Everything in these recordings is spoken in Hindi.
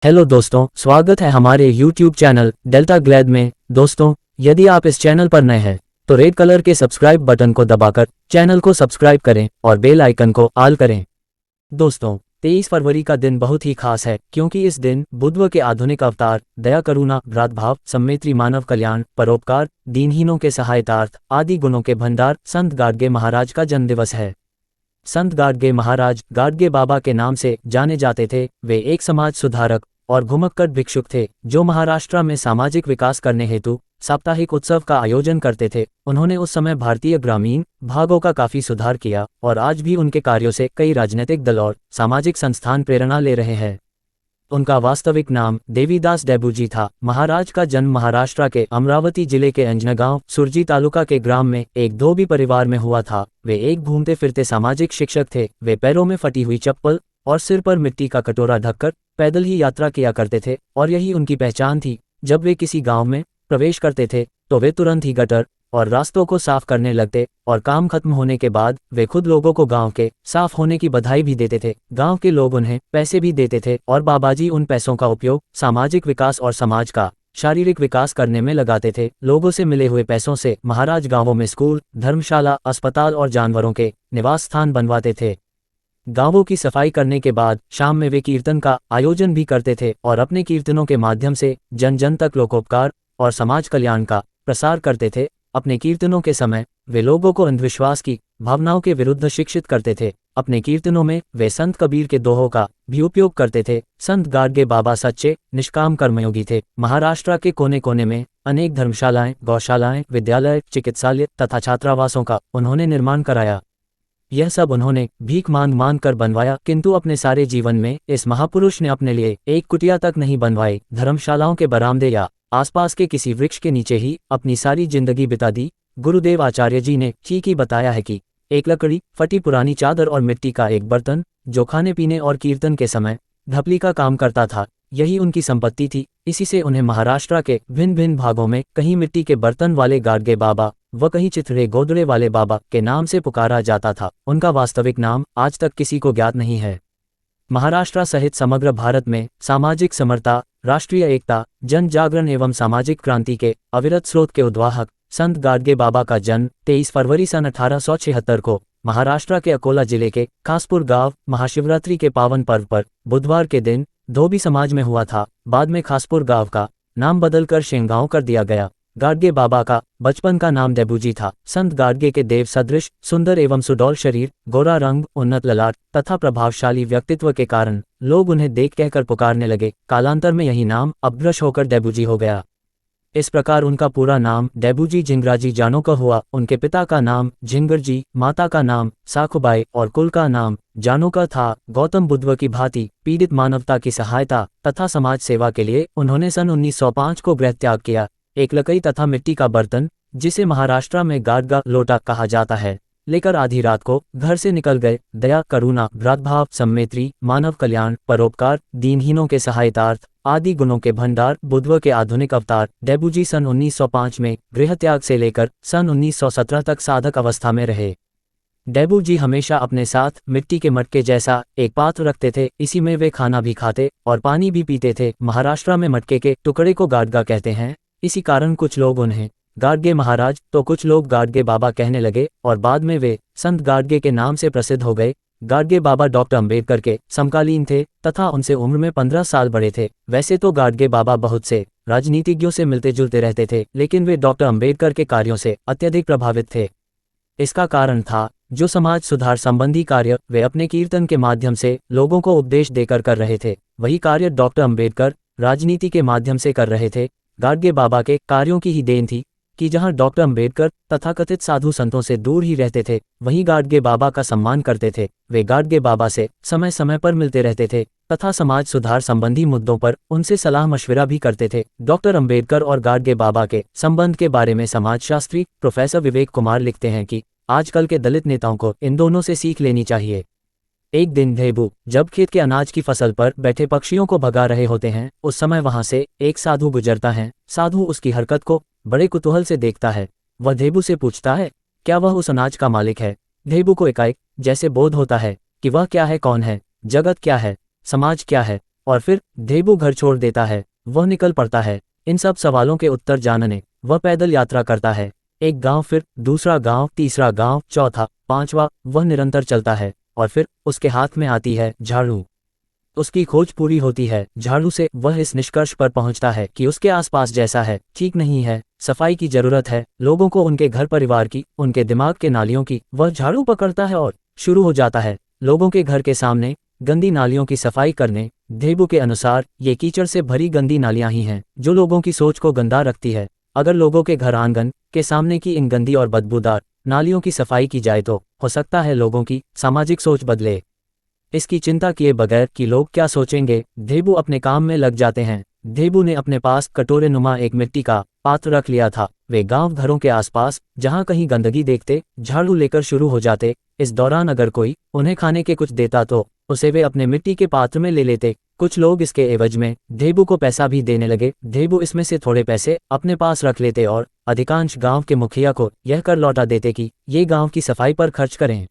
हेलो दोस्तों, स्वागत है हमारे यूट्यूब चैनल डेल्टा ग्लैड में। दोस्तों, यदि आप इस चैनल पर नए हैं तो रेड कलर के सब्सक्राइब बटन को दबाकर चैनल को सब्सक्राइब करें और बेल आइकन को ऑल करें। दोस्तों, 23 फरवरी का दिन बहुत ही खास है क्योंकि इस दिन बुद्ध के आधुनिक अवतार, दया, करुणा, भ्रातृभाव, सम्मेत्री, मानव कल्याण, परोपकार, दीनहीनों के सहायतार्थ, आदि गुणों के भंडार संत गाडगे महाराज का जन्मदिवस है। संत गाडगे महाराज गाडगे बाबा के नाम से जाने जाते थे। वे एक समाज सुधारक और घुमक्कड़ भिक्षुक थे जो महाराष्ट्र में सामाजिक विकास करने हेतु साप्ताहिक उत्सव का आयोजन करते थे। उन्होंने उस समय भारतीय ग्रामीण भागों का काफी सुधार किया और आज भी उनके कार्यों से कई राजनीतिक दल और सामाजिक संस्थान प्रेरणा ले रहे हैं। उनका वास्तविक नाम देवीदास डेबूजी था। महाराज का जन्म महाराष्ट्र के अमरावती जिले के अंजनगांव, सुरजी तालुका के ग्राम में एक धोबी परिवार में हुआ था। वे एक घूमते फिरते सामाजिक शिक्षक थे। वे पैरों में फटी हुई चप्पल और सिर पर मिट्टी का कटोरा ढककर पैदल ही यात्रा किया करते थे और यही उनकी पहचान थी। जब वे किसी गांव में प्रवेश करते थे तो वे तुरंत ही गटर और रास्तों को साफ करने लगते और काम खत्म होने के बाद वे खुद लोगों को गांव के साफ होने की बधाई भी देते थे। गांव के लोग उन्हें पैसे भी देते थे और बाबाजी उन पैसों का उपयोग सामाजिक विकास और समाज का शारीरिक विकास करने में लगाते थे। लोगों से मिले हुए पैसों से महाराज गांवों में स्कूल, धर्मशाला, अस्पताल और जानवरों के निवास स्थान बनवाते थे। गांवों की सफाई करने के बाद शाम में वे कीर्तन का आयोजन भी करते थे और अपने कीर्तनों के माध्यम से जन जन तक लोकोपकार और समाज कल्याण का प्रसार करते थे। अपने कीर्तनों के समय वे लोगों को अंधविश्वास की भावनाओं के विरुद्ध शिक्षित करते थे। अपने कीर्तनों में वे संत कबीर के दोहों का भी उपयोग करते थे। संत गाडगे बाबा सच्चे निष्काम कर्मयोगी थे। महाराष्ट्र के कोने कोने में अनेक धर्मशालाएं, गौशालाएं, विद्यालय, चिकित्सालय तथा छात्रावासों का उन्होंने निर्माण कराया। यह सब उन्होंने भीख मांग कर बनवाया, किंतु अपने सारे जीवन में इस महापुरुष ने अपने लिए एक कुटिया तक नहीं बनवाई। धर्मशालाओं के बरामदे या आसपास के किसी वृक्ष के नीचे ही अपनी सारी जिंदगी बिता दी। गुरुदेव आचार्य जी ने ठीक ही बताया है कि एक लकड़ी, फटी पुरानी चादर और मिट्टी का एक बर्तन जो खाने पीने और कीर्तन के समय ढपली का काम करता था, यही उनकी संपत्ति थी। इसी से उन्हें महाराष्ट्र के भिन्न भिन्न भागों में कहीं मिट्टी के बर्तन वाले गाडगे बाबा व कहीं चिथड़े गोदड़े वाले बाबा के नाम से पुकारा जाता था। उनका वास्तविक नाम आज तक किसी को ज्ञात नहीं है। महाराष्ट्र सहित समग्र भारत में सामाजिक समरता, राष्ट्रीय एकता, जन जागरण एवं सामाजिक क्रांति के अविरत स्रोत के उद्वाहक संत गाडगे बाबा का जन्म 23 फरवरी सन 1876 को महाराष्ट्र के अकोला जिले के खासपुर गांव महाशिवरात्रि के पावन पर्व पर बुधवार के दिन धोबी समाज में हुआ था। बाद में खासपुर गांव का नाम बदलकर शेंगांव कर दिया गया। गाडगे बाबा का बचपन का नाम डेबूजी था। संत गाडगे के देव सदृश सुंदर एवं सुडौल शरीर, गोरा रंग, उन्नत ललाट तथा प्रभावशाली व्यक्तित्व के कारण लोग उन्हें देख कहकर पुकारने लगे। कालांतर में यही नाम अपभ्रंश होकर डेबूजी हो गया। इस प्रकार उनका पूरा नाम डेबूजी झिंगराजी जानोका हुआ। उनके पिता का नाम झिंगरजी, माता का नाम साखुबाई और कुल का नाम जानोका था। गौतम बुद्ध की भांति पीड़ित मानवता की सहायता तथा समाज सेवा के लिए उन्होंने सन 1905 को गृह त्याग किया। एक लकड़ी तथा मिट्टी का बर्तन, जिसे महाराष्ट्र में गाडगा लोटा कहा जाता है, लेकर आधी रात को घर से निकल गए। दया, करुणा, भ्रातृभाव, सम्मेत्री, मानव कल्याण, परोपकार, दीनहीनों के सहायतार्थ, आदि गुणों के भंडार, बुद्ध के आधुनिक अवतार डेबूजी सन 1905 में गृह त्याग से लेकर सन 1917 तक साधक अवस्था में रहे। डेबूजी हमेशा अपने साथ मिट्टी के मटके जैसा एक पात्र रखते थे। इसी में वे खाना भी खाते और पानी भी पीते थे। महाराष्ट्र में मटके के टुकड़े को गाडगा कहते हैं। इसी कारण कुछ लोग उन्हें गाडगे महाराज तो कुछ लोग गाडगे बाबा कहने लगे और बाद में वे संत गाडगे के नाम से प्रसिद्ध हो गए। गाडगे बाबा डॉक्टर अंबेडकर के समकालीन थे तथा उनसे उम्र में 15 साल बड़े थे। वैसे तो गाडगे बाबा बहुत से राजनीतिज्ञों से मिलते जुलते रहते थे, लेकिन वे डॉक्टर अंबेडकर के कार्यों से अत्यधिक प्रभावित थे। इसका कारण था जो समाज सुधार संबंधी कार्य वे अपने कीर्तन के माध्यम से लोगों को उपदेश देकर कर रहे थे, वही कार्य डॉक्टर अंबेडकर राजनीति के माध्यम से कर रहे थे। गाडगे बाबा के कार्यों की ही देन थी कि जहां डॉक्टर अंबेडकर तथाकथित साधु संतों से दूर ही रहते थे, वहीं गाडगे बाबा का सम्मान करते थे। वे गाडगे बाबा से समय समय पर मिलते रहते थे तथा समाज सुधार संबंधी मुद्दों पर उनसे सलाह मशविरा भी करते थे। डॉक्टर अंबेडकर और गाडगे बाबा के संबंध के बारे में समाजशास्त्री प्रोफेसर विवेक कुमार लिखते हैं कि आजकल के दलित नेताओं को इन दोनों से सीख लेनी चाहिए। एक दिन ढेबू जब खेत के अनाज की फसल पर बैठे पक्षियों को भगा रहे होते हैं, उस समय वहां से एक साधु गुजरता है। साधु उसकी हरकत को बड़े कुतूहल से देखता है। वह ढेबू से पूछता है, क्या वह उस अनाज का मालिक है? ढेबू को एकाएक जैसे बोध होता है कि वह क्या है, कौन है, जगत क्या है, समाज क्या है और फिर धेबू घर छोड़ देता है, वह निकल पड़ता है। इन सब सवालों के उत्तर जानने वह पैदल यात्रा करता है। एक गांव, फिर दूसरा गांव, तीसरा गांव, चौथा, पांचवा, वह निरंतर चलता है और फिर उसके हाथ में आती है झाड़ू। उसकी खोज पूरी होती है। झाड़ू से वह इस निष्कर्ष पर पहुंचता है कि उसके आसपास जैसा है ठीक नहीं है, सफाई की जरूरत है, लोगों को उनके घर परिवार की, उनके दिमाग के नालियों की। वह झाड़ू पकड़ता है और शुरू हो जाता है लोगों के घर के सामने गंदी नालियों की सफाई करने। धेबू के अनुसार ये कीचड़ से भरी गंदी नालियां ही हैं जो लोगों की सोच को गंदा रखती है। अगर लोगों के घर आंगन के सामने की इन गंदी और बदबूदार नालियों की सफाई की जाए तो हो सकता है लोगों की सामाजिक सोच बदले। इसकी चिंता किए बगैर कि लोग क्या सोचेंगे, धेबू अपने काम में लग जाते हैं। धेबू ने अपने पास कटोरे नुमा एक मिट्टी का पात्र रख लिया था। वे गांव घरों के आसपास जहां कहीं गंदगी देखते झाड़ू लेकर शुरू हो जाते। इस दौरान अगर कोई उन्हें खाने के कुछ देता तो उसे वे अपने मिट्टी के पात्र में ले लेते। कुछ लोग इसके एवज में धेबू को पैसा भी देने लगे। धेबू इसमें से थोड़े पैसे अपने पास रख लेते और अधिकांश गांव के मुखिया को यह कर लौटा देते कि ये गांव की सफाई पर खर्च करें।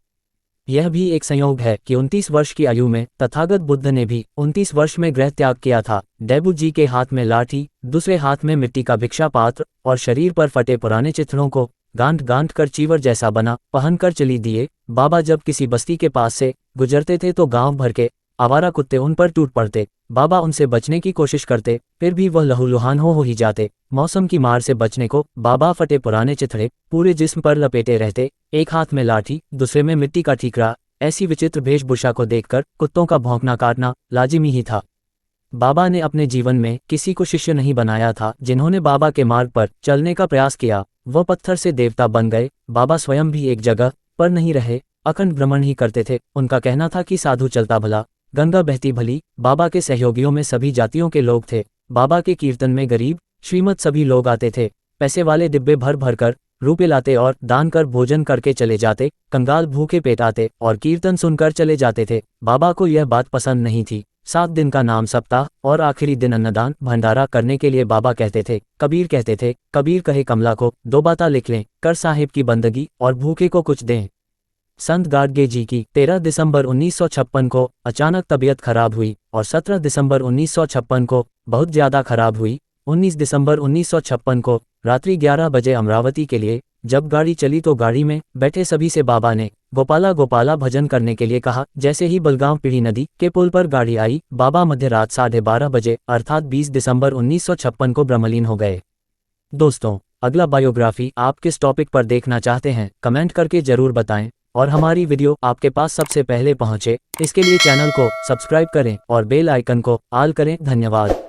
यह भी एक संयोग है कि 29 वर्ष की आयु में तथागत बुद्ध ने भी 29 वर्ष में गृह त्याग किया था। डेबू जी के हाथ में लाठी, दूसरे हाथ में मिट्टी का भिक्षा पात्र और शरीर पर फटे पुराने चित्रों को गांठ गांठ कर चीवर जैसा बना पहनकर चली दिए। बाबा जब किसी बस्ती के पास से गुजरते थे तो गांव भर के आवारा कुत्ते उन पर टूट पड़ते। बाबा उनसे बचने की कोशिश करते, फिर भी वह लहूलुहान हो ही जाते। मौसम की मार से बचने को बाबा फटे पुराने चिथड़े पूरे जिस्म पर लपेटे रहते, एक हाथ में लाठी, दूसरे में मिट्टी का ठीकरा। ऐसी विचित्र वेशभूषा को देखकर कुत्तों का भौंकना काटना लाजिमी ही था। बाबा ने अपने जीवन में किसी को शिष्य नहीं बनाया था। जिन्होंने बाबा के मार्ग पर चलने का प्रयास किया वह पत्थर से देवता बन गए। बाबा स्वयं भी एक जगह पर नहीं रहे, अखंड भ्रमण ही करते थे। उनका कहना था कि साधु चलता भला, गंगा बहती भली। बाबा के सहयोगियों में सभी जातियों के लोग थे। बाबा के कीर्तन में गरीब श्रीमत सभी लोग आते थे। पैसे वाले डिब्बे भर भर कर रुपए लाते और दान कर भोजन करके चले जाते। कंगाल भूखे पेट आते और कीर्तन सुनकर चले जाते थे। बाबा को यह बात पसंद नहीं थी। 7 दिन का नाम सप्ताह और आखिरी दिन अन्नदान भंडारा करने के लिए बाबा कहते थे। कबीर कहते थे, कबीर कहे कमला को 2 बातें लिख लें, कर साहिब की बंदगी और भूखे को कुछ दें। संत गाडगे जी की 13 दिसंबर 1956 को अचानक तबीयत खराब हुई और 17 दिसंबर 1956 को बहुत ज़्यादा खराब हुई। 19 दिसंबर 1956 को रात्रि 11 बजे अमरावती के लिए जब गाड़ी चली तो गाड़ी में बैठे सभी से बाबा ने गोपाला गोपाला भजन करने के लिए कहा। जैसे ही बलगांव पीढ़ी नदी के पुल पर गाड़ी आई, बाबा मध्य रात 12:30 बजे अर्थात 20 दिसंबर 1956 को ब्रह्मलीन हो गए। दोस्तों, अगला बायोग्राफी आप किस टॉपिक पर देखना चाहते हैं कमेंट करके जरूर बताएं और हमारी वीडियो आपके पास सबसे पहले पहुंचे इसके लिए चैनल को सब्सक्राइब करें और बेल आइकन को ऑल करें। धन्यवाद।